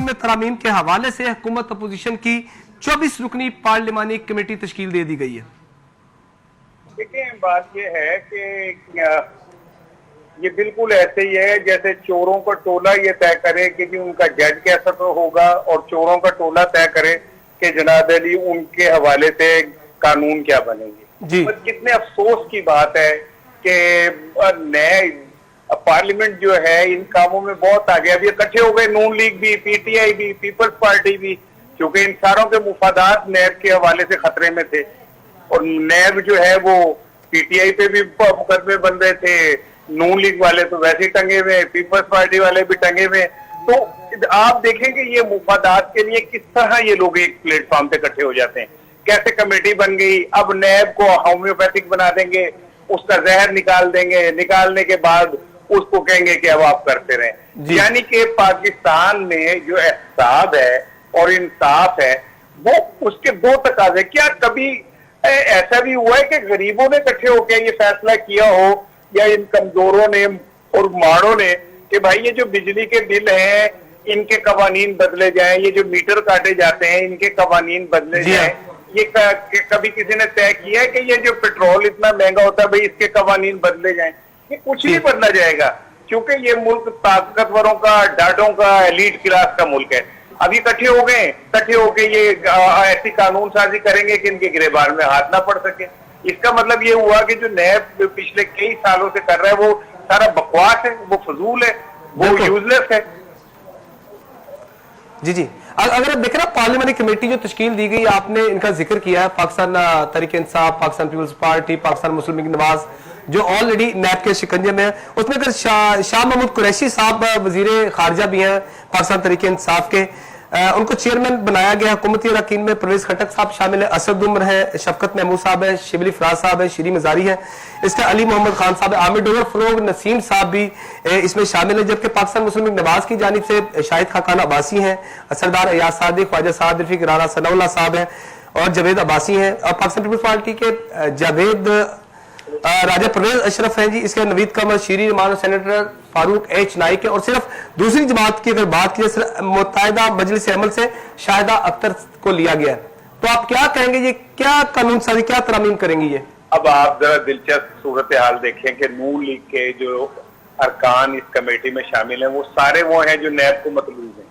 में तरामीम के हवाले से हुकूमत अपोजिशन की 24 रुकनी पार्लिमानी कमेटी तश्कील दे दी गई है। देखिए, बात ये है कि ये बिल्कुल ऐसे ही है जैसे चोरों का टोला ये तय करे कि जी उनका जज कैसा तो होगा और चोरों का टोला तय करे कि जनाब अली उनके हवाले से कानून क्या बनेंगे। पर कितने अफसोस की बात है कि नए पार्लियामेंट जो है इन कामों में बहुत आगे। अब ये इकट्ठे हो गए, नून लीग भी, पीटीआई भी, पीपल्स पार्टी भी, क्योंकि इन सारों के मुफादात नैब के हवाले से खतरे में थे और नैब जो है वो पीटीआई पे भी मुकदमे बन रहे थे, नून लीग वाले तो वैसे ही टंगे हुए, पीपल्स पार्टी वाले भी टंगे हुए। तो आप देखेंगे ये मुफादात के लिए किस तरह ये लोग एक प्लेटफॉर्म पे इकट्ठे हो जाते हैं। कैसे कमेटी बन गई, अब नैब को होम्योपैथिक बना देंगे, उसका जहर निकाल देंगे, निकालने के बाद उसको कहेंगे कि अब आप करते रहें। यानी कि पाकिस्तान में जो एहसाब है और इंसाफ है वो उसके दो तकाजे। क्या कभी ऐसा भी हुआ है कि गरीबों ने इकट्ठे होकर ये फैसला किया हो या इन कमजोरों ने और माड़ों ने कि भाई ये जो बिजली के बिल हैं इनके कवानीन बदले जाएं, ये जो मीटर काटे जाते हैं इनके कवानीन बदले जाएं। ये कभी किसी ने तय किया है कि ये जो पेट्रोल इतना महंगा होता है भाई इसके कवानीन बदले जाएं? ये कुछ नहीं बदला जाएगा, क्योंकि ये मुल्क ताकतवरों का, डाडों का, एलीट क्लास का मुल्क है। अभी इकट्ठे हो गए, इकट्ठे होके ये ऐसी कानून साजी करेंगे कि इनके गिरबान में हाथ ना पड़ सके। इसका मतलब ये हुआ कि जो नैब पिछले कई सालों से कर रहा है वो सारा बकवास है, वो फजूल है, वो यूजलेस है। जी अगर आप देखें ना, पार्लियामानी कमेटी जो तश्कील दी गई, आपने इनका जिक्र किया है, पाकिस्तान तहरीक इंसाफ, पाकिस्तान पीपल्स पार्टी, पाकिस्तान मुस्लिम लीग नवाज जो ऑलरेडी नैब के शिकंजे में है, उसमें अगर शाह महमूद कुरैशी साहब वजीर खारजा भी हैं पाकिस्तान तहरीक इंसाफ के, उनको चेयरमैन बनाया गया। हुकूमती अरकान में परवेज खटक साहब शामिल है, असद उमर है, शफकत महमूद साहब है, शिबली फराज साहब है, शीरी मजारी है, इसका अली मोहम्मद खान साहब है, आमिर डोगर फरोग नसीम साहब भी इसमें शामिल है। जबकि पाकिस्तान मुस्लिम लीग नवाज की जानिब से शाहिद खाकान अब्बासी हैं, सरदार अयाज सादिक, ख्वाजा साद रफीक, राना सनाउल्लाह साहब हैं और जावेद अब्बासी हैं। और पाकिस्तान पीपल्स पार्टी के जावेद राजा परवेज अशरफ हैं जी, इसके नवीद कमर, शीरी रमान, सेनेटर फारूक एच नाइक है। और सिर्फ दूसरी जमात की अगर बात की जाए, मुत्ताहिदा मजलिस अमल से शाहिदा अख्तर को लिया गया। तो आप क्या कहेंगे, ये क्या कानून साजी, क्या तरामीम करेंगी ये? अब आप जरा दिलचस्प सूरत हाल देखें कि नून लीग के जो अरकान इस कमेटी में शामिल हैं वो सारे वो हैं जो नैब को मतलूब हैं,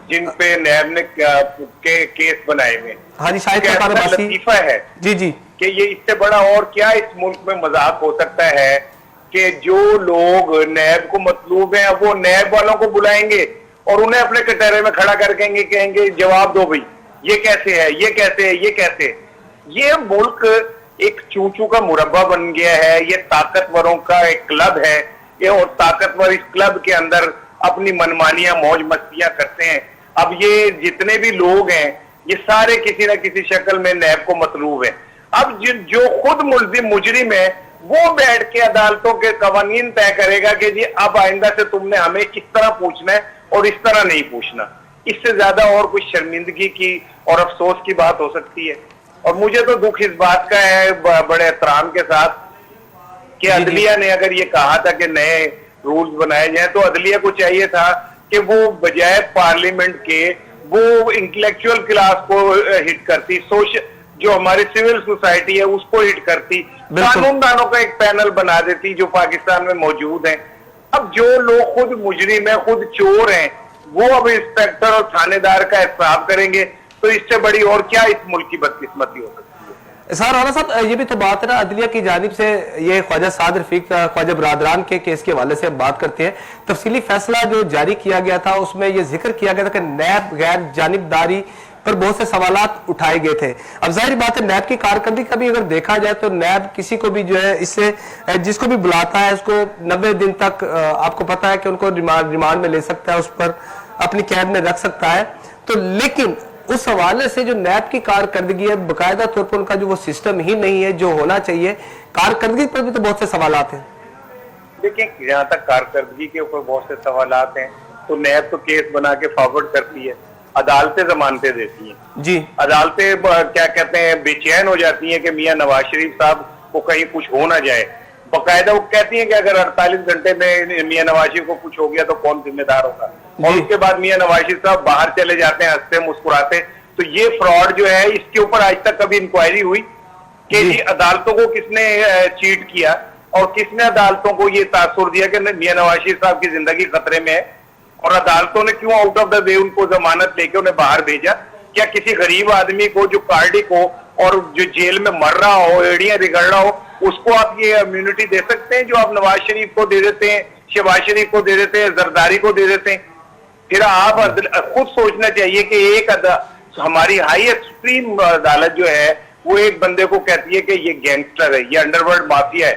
जिन पे नैब ने केस बनाए हुए। हाँ जी, शाहिद लतीफा है जी कि ये इससे बड़ा और क्या इस मुल्क में मजाक हो सकता है कि जो लोग नैब को मतलूब हैं वो नैब वालों को बुलाएंगे और उन्हें अपने कटहरे में खड़ा कर कहेंगे जवाब दो भाई, ये कैसे है, ये कैसे है, ये कैसे है। ये मुल्क एक चूचू का मुरब्बा बन गया है, ये ताकतवरों का एक क्लब है ये, और ताकतवर इस क्लब के अंदर अपनी मनमानियां मौज मस्तियां करते हैं। अब ये जितने भी लोग हैं ये सारे किसी न किसी शक्ल में नैब को मतलूब है। अब जो खुद मुल्जिम मुजरिम है वो बैठ के अदालतों के कवानीन तय करेगा कि जी अब आइंदा से तुमने हमें इस तरह पूछना है और इस तरह नहीं पूछना। इससे ज्यादा और कुछ शर्मिंदगी की और अफसोस की बात हो सकती है। और मुझे तो दुख इस बात का है बड़े एहतराम के साथ कि अदलिया ने अगर ये कहा था कि नए रूल्स बनाए जाए तो अदलिया को चाहिए था कि वो बजाय पार्लियामेंट के वो इंटेलेक्चुअल क्लास को हिट करती, जो हमारी सिविल सोसाइटी है उसको हिट करती, कानूनदानों का एक पैनल बना देती जो पाकिस्तान में मौजूद है। अब जो लोग खुद मुजरिम है, खुद चोर हैं, वो अब इंस्पेक्टर और थानेदार का हिसाब करेंगे, तो इससे बड़ी और क्या इस मुल्क की बदकिस्मती हो सकती है। सर राना साहब, ये भी तो बात है ना, अदलिया की जानिब से ये ख्वाजा साद रफीक, ख्वाजा बरादरान के केस के हवाले से बात करते हैं। तफसीली फैसला जो जारी किया गया था उसमें यह जिक्र किया गया था कि नैब गैर जानिबदारी पर बहुत से सवालात उठाए गए थे। अब जाहिर बात है नैब की कारकर्दगी का भी अगर देखा जाए तो नैब किसी को भी जो है इससे जिसको भी बुलाता है उसको 90 दिन तक आपको पता है कि उनको रिमांड में ले सकता है, उस पर अपनी कैद में रख सकता है। तो लेकिन उस हवाले से जो नैब की कारकर्दगी है, बाकायदा तौर पर उनका जो वो सिस्टम ही नहीं है जो होना चाहिए, कारकर्दगी पर भी तो बहुत से सवालात हैं। देखिए, जहां तक कारकर्दगी के ऊपर बहुत से सवालात हैं तो नैब तो केस बना के फॉरवर्ड करती है, अदालतें जमानतें देती हैं जी, अदालतें क्या कहते हैं बेचैन हो जाती हैं कि मियां नवाज शरीफ साहब को कहीं कुछ हो ना जाए। बाकायदा वो कहती हैं कि अगर 48 घंटे में मियां नवाज शरीफ को कुछ हो गया तो कौन जिम्मेदार होगा, और उसके बाद मियां नवाज शरीफ साहब बाहर चले जाते हैं हंसते मुस्कुराते। तो ये फ्रॉड जो है, इसके ऊपर आज तक कभी इंक्वायरी हुई कि जी अदालतों को किसने चीट किया और किसने अदालतों को ये तासुर दिया कि मियां नवाज शरीफ साहब की जिंदगी खतरे में है, और अदालतों ने क्यों आउट ऑफ द वे उनको जमानत लेके उन्हें बाहर भेजा? क्या किसी गरीब आदमी को जो कार्डिक हो और जो जेल में मर रहा हो, एड़ियां रिगड़ रहा हो, उसको आप ये इम्यूनिटी दे सकते हैं जो आप नवाज शरीफ को दे देते हैं, शहबाज शरीफ को दे देते हैं, जरदारी को दे देते हैं? फिर आप खुद सोचना चाहिए कि एक हमारी हाईएस्ट सुप्रीम अदालत जो है वो एक बंदे को कहती है कि ये गैंगस्टर है, ये अंडरवर्ल्ड माफिया है,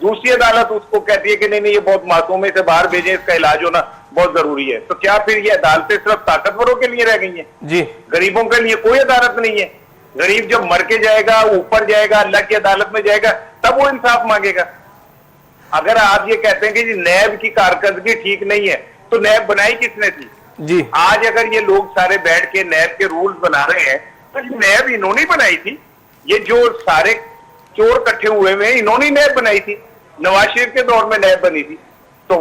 दूसरी अदालत उसको कहती है कि नहीं नहीं ये बहुत मासूम है, इसे बाहर भेजें, इसका इलाज होना बहुत जरूरी है। तो क्या फिर ये अदालतें सिर्फ ताकतवरों के लिए रह गई हैं? जी, गरीबों के लिए कोई अदालत नहीं है। गरीब जब मर के जाएगा, ऊपर जाएगा, अल्लाह की अदालत में जाएगा, तब वो इंसाफ मांगेगा। अगर आप ये कहते हैं कि नैब की कारकर्दगी ठीक नहीं है, तो नैब बनाई किसने थी? जी, आज अगर ये लोग सारे बैठ के नैब के रूल्स बना रहे हैं, तो नैब इन्होंने बनाई थी। ये जो सारे चोर इकट्ठे हुए हुए हैं, इन्होंने नैब बनाई थी। नवाज शरीफ के दौर में नैब बनी थी। तो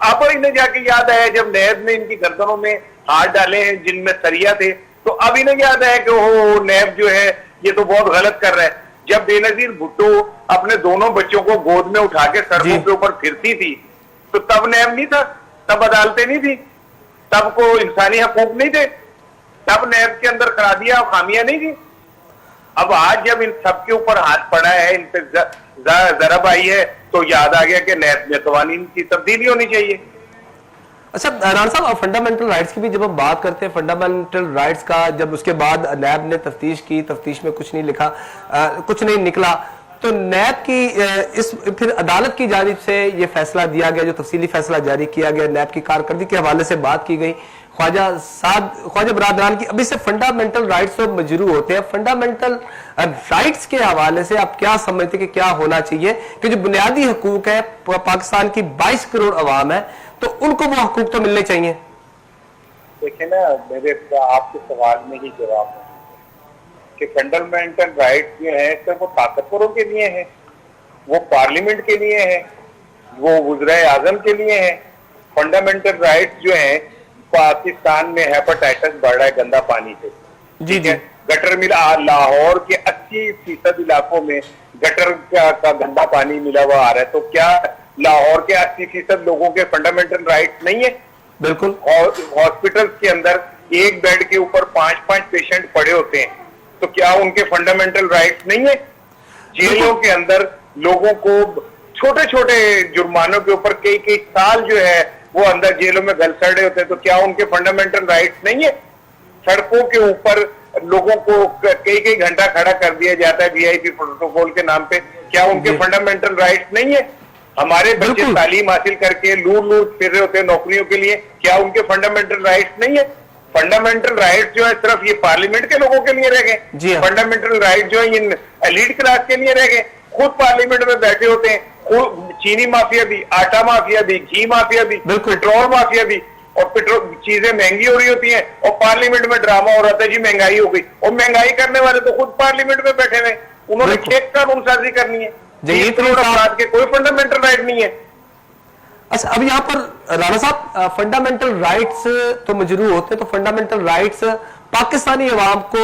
अब इन्हें जाके याद आया जब नैब ने इनकी गर्दनों में हाथ डाले हैं जिनमें सरिया थे, तो अब इन्हें याद आया कि वो नैब जो है ये तो बहुत गलत कर रहा है। जब बेनजीर भुट्टो अपने दोनों बच्चों को गोद में उठा के सड़कों के ऊपर फिरती थी, तो तब नैब नहीं था, तब अदालतें नहीं थी, तब को इंसानी हकूक नहीं थे, तब नैब के अंदर खराबियां और खामियां नहीं थी। अब आज जब इन सब के ऊपर हाथ पड़ा है, इन पे जरब आई है, तो याद आ गया कि नैब में कवानीन की तब्दीली होनी चाहिए। अच्छा राणा साहब, फंडामेंटल राइट्स की भी जब हम बात करते हैं, फंडामेंटल राइट्स का जब उसके बाद नैब ने तफ्तीश की, तफ्तीश में कुछ नहीं लिखा, कुछ नहीं निकला, तो नैब की फिर अदालत की जानिब से ये फैसला दिया गया, जो तफसीली फैसला जारी किया गया, नैब की कारकर्दगी के हवाले से बात की गई, ख्वाजा बरादरान की। अभी से फंडामेंटल राइट्स तो मजरू होते हैं, फंडामेंटल राइट्स के हवाले से आप क्या समझते हैं कि क्या होना चाहिए कि जो बुनियादी हकूक है, पाकिस्तान की 22 करोड़ अवाम है, तो उनको वो हकूक तो मिलने चाहिए? देखिए ना, मेरे आपके सवाल में ही जवाब है कि फंडामेंटल राइट्स जो है सिर्फ वो ताकतवरों के लिए है, वो पार्लियामेंट के लिए है, वो वज़ीर आज़म के लिए है। फंडामेंटल राइट्स जो है, पाकिस्तान में हेपेटाइटिस बढ़ रहा है गंदा पानी से, जी जी, गटर मिला लाहौर के 80% इलाकों में गटर का गंदा पानी मिला हुआ आ रहा है, तो क्या लाहौर के 80% लोगों के फंडामेंटल राइट्स नहीं है? बिल्कुल। हॉस्पिटल्स के अंदर एक बेड के ऊपर 5-5 पेशेंट पड़े होते हैं, तो क्या उनके फंडामेंटल राइट्स नहीं है? जेलों के अंदर लोगों को छोटे छोटे जुर्मानों के ऊपर कई कई साल जो है वो अंदर जेलों में गल सड़े होते हैं, तो क्या उनके फंडामेंटल राइट्स नहीं है? सड़कों के ऊपर लोगों को कई कई घंटा खड़ा कर दिया जाता है वीआईपी प्रोटोकॉल के नाम पे, क्या उनके फंडामेंटल राइट्स नहीं है? हमारे बच्चे तालीम हासिल करके लूट लूट फिर रहे होते हैं नौकरियों के लिए, क्या उनके फंडामेंटल राइट्स नहीं है? फंडामेंटल राइट्स जो है सिर्फ ये पार्लियामेंट के लोगों के लिए रह गए। फंडामेंटल राइट जो है इन एलीट क्लास के लिए रह गए। खुद पार्लियामेंट में बैठे होते हैं, चीनी माफिया भी, आटा माफिया भी, घी माफिया भी, पेट्रोल माफिया भी, और पेट्रोल चीजें महंगी हो रही होती हैं और पार्लियामेंट में ड्रामा हो रहा था जी महंगाई हो गई, और महंगाई करने वाले तो खुद पार्लियामेंट में बैठे हुए, उन्होंने चेक कानून साजी करनी है। 20 करोड़ अफराद के कोई फंडामेंटल राइट नहीं है। अच्छा, अब यहाँ पर राणा साहब, फंडामेंटल राइट्स तो मजरू होते हैं, तो फंडामेंटल राइट्स पाकिस्तानी अवाम को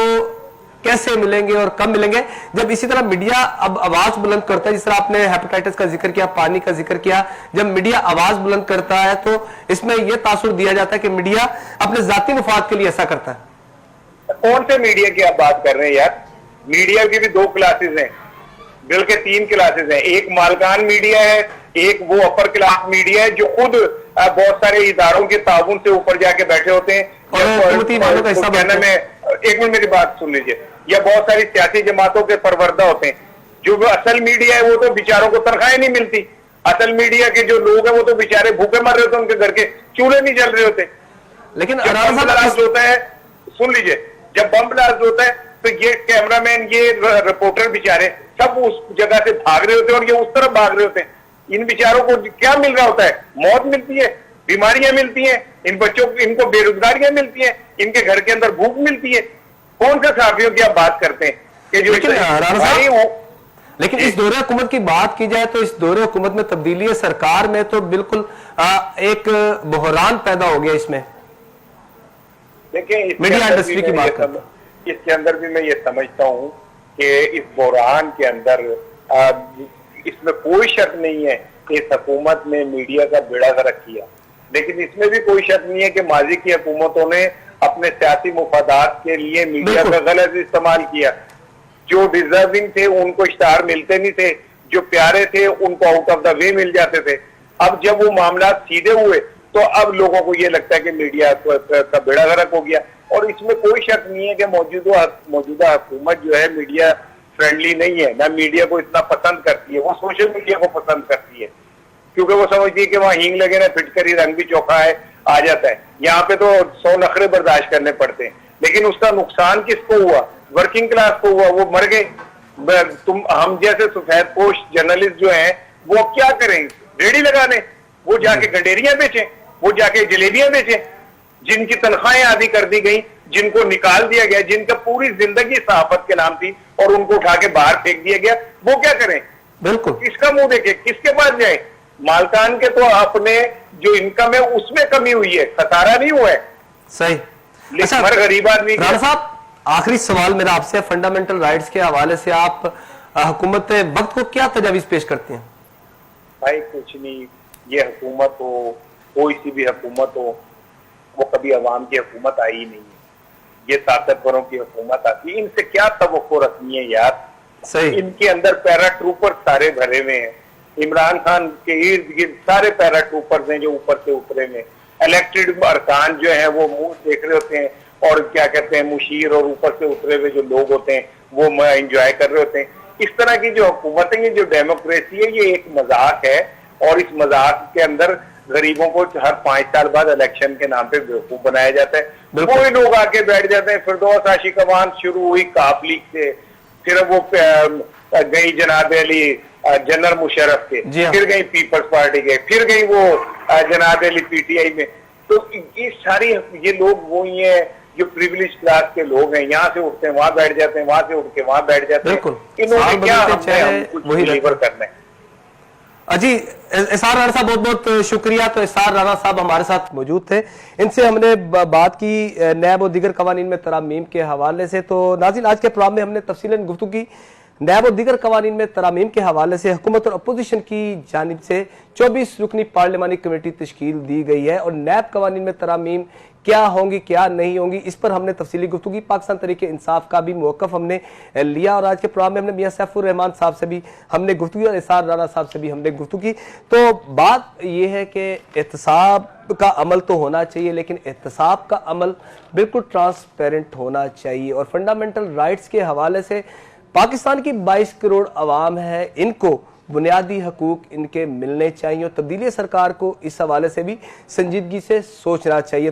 कैसे मिलेंगे और कब मिलेंगे, जब इसी तरह मीडिया अब आवाज बुलंद करता है? जिस तरह आपने हेपेटाइटिस का जिक्र किया, पानी का जिक्र किया, जब मीडिया आवाज बुलंद करता है तो इसमें यह तासुर दिया जाता है कि मीडिया अपने जाती मुफाद के लिए ऐसा करता है। कौन से मीडिया की आप बात कर रहे हैं यार? मीडिया की भी 2 क्लासेस हैं, बल्कि 3 क्लासेस हैं। एक मालकान मीडिया है, एक वो अपर क्लास मीडिया है जो खुद बहुत सारे इदारों के ताउन से ऊपर जाके बैठे होते हैं, एक मिनट मेरी बात सुन लीजिए, या बहुत सारी सियासी जमातों के परवरदा होते हैं। जो असल मीडिया है वो तो बेचारों को तनख्वाहें नहीं मिलती, असल मीडिया के जो लोग हैं वो तो बेचारे भूखे मर रहे होते हैं, उनके घर के चूल्हे नहीं जल रहे होते। लेकिन बम ब्लास्ट होता है, सुन लीजिए, जब बम ब्लास्ट होता है तो ये कैमरामैन, ये रिपोर्टर बेचारे सब उस जगह से भाग रहे होते हैं और ये उस तरफ भाग रहे होते हैं। इन बेचारों को क्या मिल रहा होता है? मौत मिलती है, बीमारियां मिलती हैं, इन बच्चों को, इनको बेरोजगारियां मिलती हैं, इनके घर के अंदर भूख मिलती है। कौन से साफियों की आप बात करते हैं कि जो لیکن اس دور حکومت کی بات کی جائے تو اس دور حکومت میں تبدیلی سرکار میں تو بالکل ایک بحران پیدا ہو گیا اس میں. دیکھیں میڈیا انڈسٹری کی بات کرتے ہیں. اس کے اندر بھی میں یہ سمجھتا ہوں کہ اس بحران کے اندر اس میں کوئی شک نہیں ہے کہ اس حکومت نے میڈیا کا بیڑا غرق کیا، لیکن اس میں بھی کوئی شک نہیں ہے کہ ماضی کی حکومتوں نے اپنے سیاسی مفادات کے لیے میڈیا کا غلط استعمال کیا. جو ڈیزرونگ تھے ان کو اشتہار ملتے نہیں تھے، جو پیارے تھے ان کو آؤٹ آف دا وے مل جاتے تھے. اب جب وہ معاملات سیدھے ہوئے تو اب لوگوں کو یہ لگتا ہے کہ میڈیا کا بیڑا غرق ہو گیا. اور اس میں کوئی شک نہیں ہے کہ موجودہ حکومت جو ہے میڈیا فرینڈلی نہیں ہے، نہ میڈیا کو اتنا پسند کرتی ہے. وہ سوشل میڈیا کو پسند کرتی ہے کیونکہ وہ سمجھتی ہے کہ وہاں ہینگ لگے نا پھٹ کر ہی رنگ بھی چوکھا ہے آ جاتا ہے. یہاں پہ تو 100 نخرے برداشت کرنے پڑتے ہیں، لیکن اس کا نقصان کس کو ہوا؟ ورکنگ کلاس کو ہوا. وہ مر گئے. ہم جیسے سفید پوش جرنلسٹ جو ہیں وہ کیا کریں؟ ریڑھی لگانے، وہ جا کے گڈیریاں بیچیں، وہ جا کے جلیبیاں بیچیں. جن کی تنخواہیں آدھی کر دی گئی، جن کو نکال دیا گیا، جن کا پوری زندگی صحافت کے نام تھی اور ان کو اٹھا کے باہر پھینک دیا گیا، وہ کیا کریں؟ بالکل. کس کا منہ دیکھیں؟ کس کے پاس جائیں؟ مالکان کے تو اپنے جو انکم ہے اس میں کمی ہوئی ہے، خسارہ نہیں ہوا ہے. صحیح. لیکن ہر غریب آدمی رانا صاحب آخری سوال میرا آپ سے، فنڈامنٹل رائٹس کے حوالے سے آپ حکومت وقت کو کیا تجاویز پیش کرتے ہیں؟ بھائی کچھ نہیں، یہ حکومت ہو، کوئی سی بھی حکومت ہو، وہ کبھی عوام کی حکومت آئی ہی نہیں ہے. یہ طاقتوروں کی حکومت آتی ہے. ان سے کیا توقع رکھنی ہے یار؟ صحیح. ان کے اندر پیرا ٹروپر سارے بھرے ہوئے ہیں. عمران خان کے ارد گرد سارے پیرا ٹروپرز ہیں جو اوپر سے اترے ہوئے. الیکٹڈ ارکان جو ہیں وہ منہ دیکھ رہے ہوتے ہیں، اور کیا کہتے ہیں مشیر اور اوپر سے اترے ہوئے جو لوگ ہوتے ہیں وہ انجوائے کر رہے ہوتے ہیں. اس طرح کی جو حکومتیں جو ڈیموکریسی ہے یہ ایک مذاق ہے، اور اس مذاق کے اندر غریبوں کو ہر 5 سال بعد الیکشن کے نام پہ بیوقوف بنایا جاتا ہے. وہی لوگ آ کے بیٹھ جاتے ہیں. فردوس عاشقوان شروع ہوئی کاپ لیگ سے، پھر وہ گئی جناب علی جنرل مشرف کے، پھر گئی پیپلز پارٹی کے، پھر گئی وہ جناب علی پی ٹی آئی میں. تو یہ ساری یہ لوگ وہی ہیں جو پریویلیج کلاس کے لوگ ہیں. یہاں سے اٹھتے ہیں وہاں بیٹھ جاتے ہیں، وہاں سے اٹھ کے وہاں بیٹھ جاتے ہیں. انہوں نے کیا ہم کچھ ڈیلیور کرنا ہے؟ جی اسار رانا صاحب بہت بہت شکریہ. تو اسار رانا صاحب ہمارے ساتھ موجود تھے، ان سے ہم نے بات کی نیب اور دیگر قوانین میں ترامیم کے حوالے سے. تو ناظرین آج کے پروگرام میں ہم نے تفصیلاً گفتگو کی نیب اور دیگر قوانین میں ترامیم کے حوالے سے. حکومت اور اپوزیشن کی جانب سے 24 رکنی پارلیمانی کمیٹی تشکیل دی گئی ہے، اور نیب قوانین میں ترامیم کیا ہوں گی کیا نہیں ہوں گی اس پر ہم نے تفصیلی گفتگو کی. پاکستان تحریک انصاف کا بھی موقف ہم نے لیا، اور آج کے پروگرام میں ہم نے میاں سیف الرحمان صاحب سے بھی ہم نے گفتگو کی اور اسار رانا صاحب سے بھی ہم نے گفتگو کی. تو بات یہ ہے کہ احتساب کا عمل تو ہونا چاہیے، لیکن احتساب کا عمل بالکل ٹرانسپیرنٹ ہونا چاہیے. اور فنڈامنٹل رائٹس کے حوالے سے پاکستان کی 22 کروڑ عوام ہے، ان کو بنیادی حقوق ان کے ملنے چاہیے، اور تبدیلی سرکار کو اس حوالے سے بھی سنجیدگی سے سوچنا چاہیے.